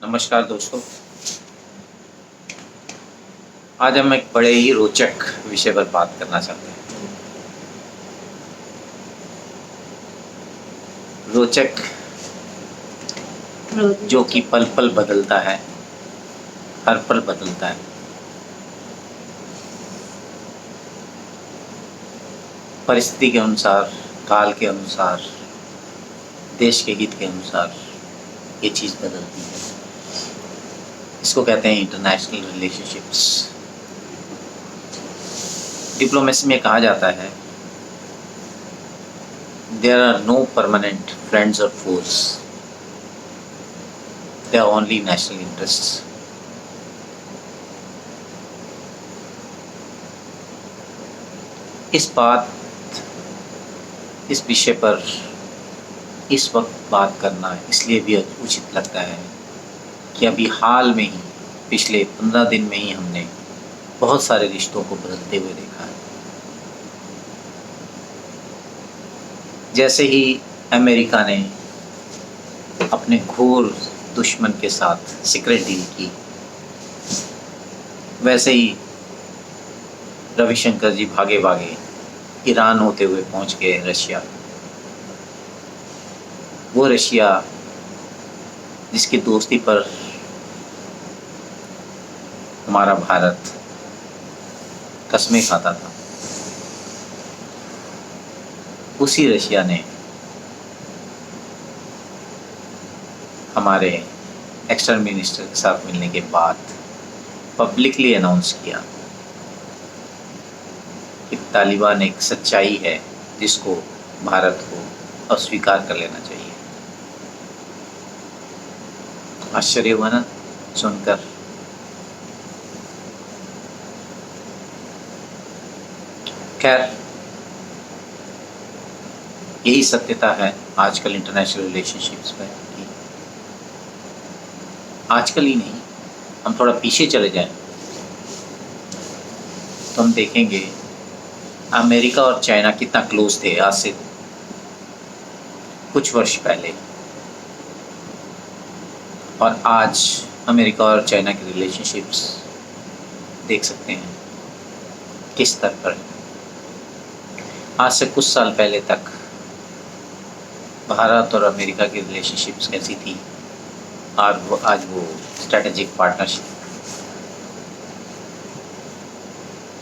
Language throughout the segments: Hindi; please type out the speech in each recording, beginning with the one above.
नमस्कार दोस्तों। आज हम एक बड़े ही रोचक विषय पर बात करना चाहते हैं। रोचक जो कि पल पल बदलता है, हर पल बदलता है। परिस्थिति के अनुसार, काल के अनुसार, देश के हित के अनुसार ये चीज़ बदलती है। इसको कहते हैं इंटरनेशनल रिलेशनशिप्स। डिप्लोमेसी में कहा जाता है, there are no permanent friends और foes, they are only national interests. इस विषय पर इस वक्त बात करना इसलिए भी उचित लगता है कि अभी हाल में ही पिछले 15 दिन में ही हमने बहुत सारे रिश्तों को बदलते हुए देखा है। जैसे ही अमेरिका ने अपने घोर दुश्मन के साथ सीक्रेट डील की, वैसे ही रविशंकर जी भागे भागे ईरान होते हुए पहुंच गए रशिया। वो रशिया जिसकी दोस्ती पर हमारा भारत कस्में खाता था, उसी रशिया ने हमारे एक्सटर्नल मिनिस्टर के साथ मिलने के बाद पब्लिकली अनाउंस किया कि तालिबान एक सच्चाई है जिसको भारत को अस्वीकार कर लेना चाहिए। आश्चर्य हुआ ना सुनकर। खैर, यही सत्यता है आजकल इंटरनेशनल रिलेशनशिप्स में कि आजकल ही नहीं, हम थोड़ा पीछे चले जाएं तो हम देखेंगे अमेरिका और चाइना कितना क्लोज थे आज से कुछ वर्ष पहले, और आज अमेरिका और चाइना की रिलेशनशिप्स देख सकते हैं किस स्तर पर है। आज से कुछ साल पहले तक भारत और अमेरिका की रिलेशनशिप्स कैसी थी, आज वो स्ट्रेटेजिक पार्टनरशिप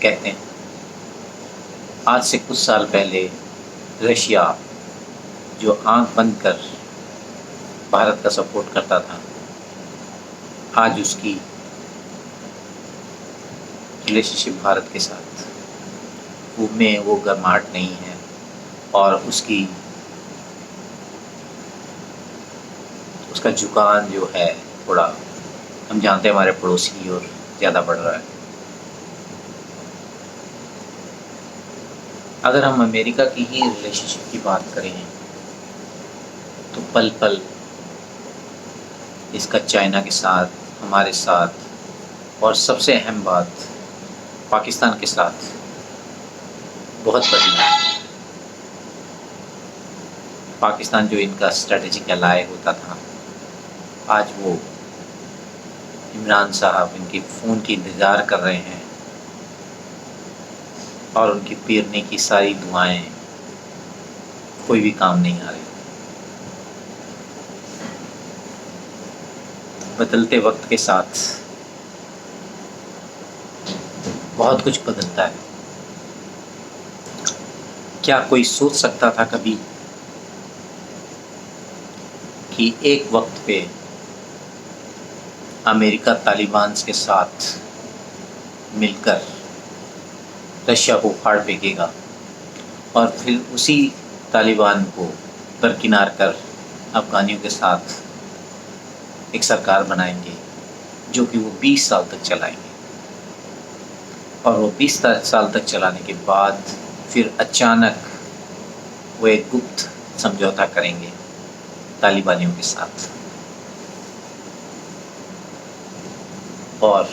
कहते हैं। आज से कुछ साल पहले रशिया जो आंख बंद कर भारत का सपोर्ट करता था, आज उसकी रिलेशनशिप भारत के साथ में वो गर्माहट नहीं है, और उसका झुकाव जो है थोड़ा, हम जानते हैं हमारे पड़ोसी की ओर ज़्यादा बढ़ रहा है। अगर हम अमेरिका की ही रिलेशनशिप की बात करें तो पल पल इसका चाइना के साथ, हमारे साथ, और सबसे अहम बात पाकिस्तान के साथ बहुत बड़ी है। पाकिस्तान जो इनका स्ट्रेटेजिक एलाय होता था, आज वो इमरान साहब इनके फ़ोन की इंतज़ार कर रहे हैं, और उनकी पीरने की सारी दुआएं कोई भी काम नहीं आ रही। बदलते वक्त के साथ बहुत कुछ बदलता है। क्या कोई सोच सकता था कभी कि एक वक्त पे अमेरिका तालिबान के साथ मिलकर रशिया को उखाड़ फेंकेगा, और फिर उसी तालिबान को दरकिनार कर अफ़गानियों के साथ एक सरकार बनाएंगे जो कि वो 20 साल तक चलाएंगे, और वो 20 साल तक चलाने के बाद फिर अचानक वो एक गुप्त समझौता करेंगे तालिबानियों के साथ, और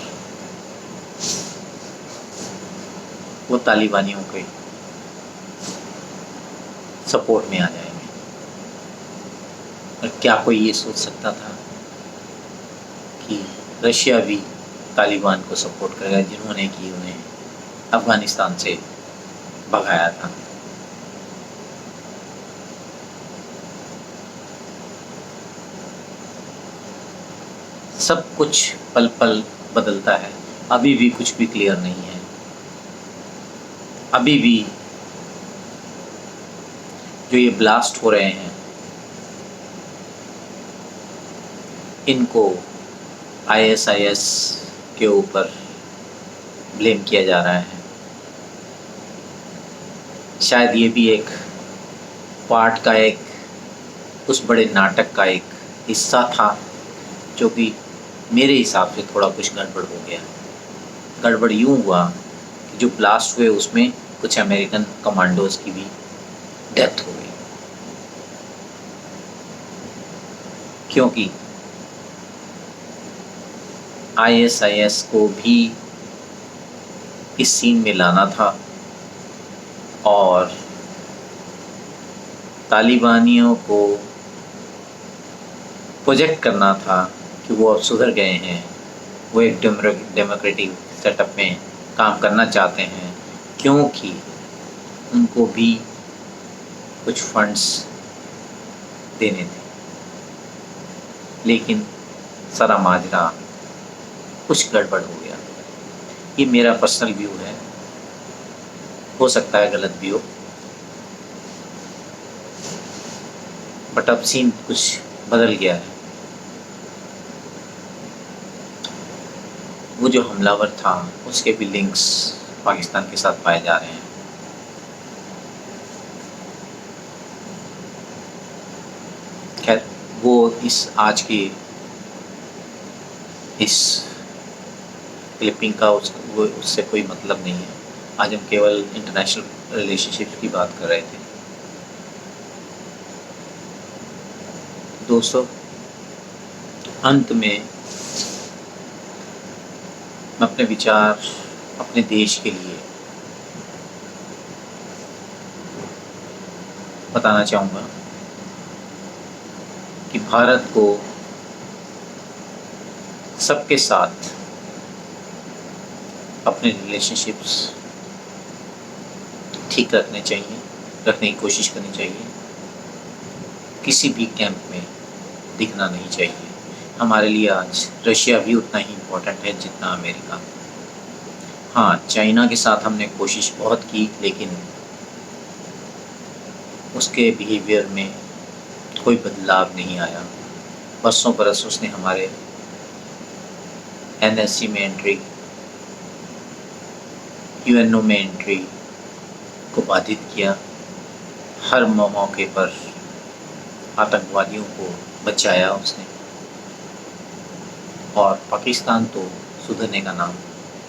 वो तालिबानियों के सपोर्ट में आ जाएंगे। और क्या कोई ये सोच सकता था कि रशिया भी तालिबान को सपोर्ट करेगा, जिन्होंने कि उन्हें अफ़गानिस्तान से भगाया था। सब कुछ पल पल बदलता है, अभी भी कुछ भी क्लियर नहीं है। अभी भी जो ये ब्लास्ट हो रहे हैं, इनको ISIS के ऊपर ब्लेम किया जा रहा है। शायद ये भी एक पार्ट का, एक उस बड़े नाटक का एक हिस्सा था, जो कि मेरे हिसाब से थोड़ा कुछ गड़बड़ हो गया। गड़बड़ यूँ हुआ कि जो ब्लास्ट हुए उसमें कुछ अमेरिकन कमांडोज की भी डेथ हो गई, क्योंकि ISIS को भी इस सीन में लाना था और तालिबानियों को प्रोजेक्ट करना था कि वो अब सुधर गए हैं, वो एक डेमोक्रेटिक सेटअप में काम करना चाहते हैं, क्योंकि उनको भी कुछ फंड्स देने थे। लेकिन सारा माजरा कुछ गड़बड़ हो गया। ये मेरा पर्सनल व्यू है, हो सकता है गलत भी हो, बट अब सीन कुछ बदल गया है। वो जो हमलावर था उसके भी लिंक्स पाकिस्तान के साथ पाए जा रहे हैं। खैर, वो इस आज की इस क्लिपिंग का उससे कोई मतलब नहीं है। आज हम केवल इंटरनेशनल रिलेशनशिप की बात कर रहे थे। दोस्तों, अंत में मैं अपने विचार अपने देश के लिए बताना चाहूँगा कि भारत को सबके साथ अपने रिलेशनशिप्स ठीक रखने की कोशिश करनी चाहिए। किसी भी कैंप में दिखना नहीं चाहिए। हमारे लिए आज रशिया भी उतना ही इम्पोर्टेंट है जितना अमेरिका। हाँ, चाइना के साथ हमने कोशिश बहुत की, लेकिन उसके बिहेवियर में कोई बदलाव नहीं आया। बरसों बरस उसने हमारे NSC में एंट्री, UNO में एंट्री को बाधित किया। हर मौके पर आतंकवादियों को बचाया उसने, और पाकिस्तान तो सुधरने का नाम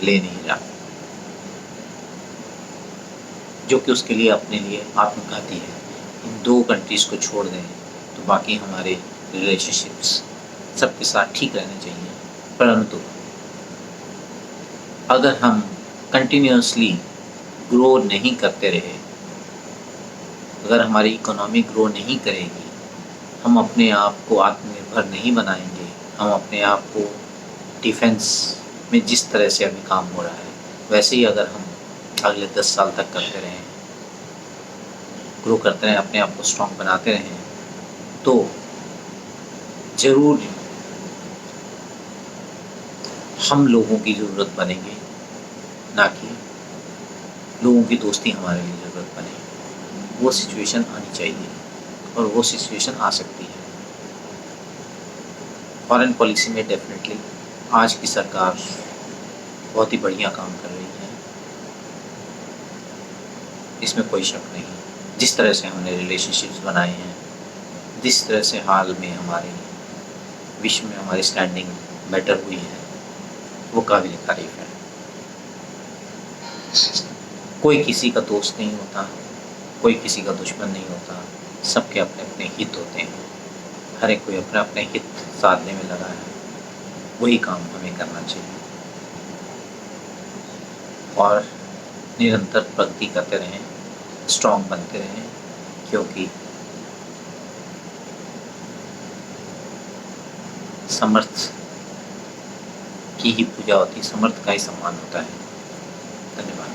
ले नहीं रहा, जो कि उसके लिए अपने लिए आत्मघाती है। इन दो कंट्रीज़ को छोड़ दें तो बाकी हमारे रिलेशनशिप्स सबके साथ ठीक रहने चाहिए। परंतु अगर हम कंटिन्यूसली ग्रो नहीं करते रहे, अगर हमारी इकोनॉमी ग्रो नहीं करेगी, हम अपने आप को आत्मनिर्भर नहीं बनाएंगे, हम अपने आप को डिफेंस में जिस तरह से अभी काम हो रहा है वैसे ही अगर हम अगले 10 साल तक करते रहें, ग्रो करते रहें, अपने आप को स्ट्रॉन्ग बनाते रहें, तो ज़रूर हम लोगों की ज़रूरत बनेंगे, ना कि लोगों की दोस्ती हमारे लिए ज़रूरत बने। वो सिचुएशन आनी चाहिए और वो सिचुएशन आ सकती है। फॉरेन पॉलिसी में डेफिनेटली आज की सरकार बहुत ही बढ़िया काम कर रही है, इसमें कोई शक नहीं। जिस तरह से हमने रिलेशनशिप्स बनाए हैं, जिस तरह से हाल में हमारे विश्व में हमारी स्टैंडिंग बेटर हुई है, वो काबिल तारीफ़ है। कोई किसी का दोस्त नहीं होता, कोई किसी का दुश्मन नहीं होता, सबके अपने अपने हित होते हैं। हर एक कोई अपने अपने हित साधने में लगा है, वही काम हमें करना चाहिए और निरंतर प्रगति करते रहें, स्ट्रॉन्ग बनते रहें, क्योंकि समर्थ की ही पूजा होती है, समर्थ का ही सम्मान होता है। धन्यवाद।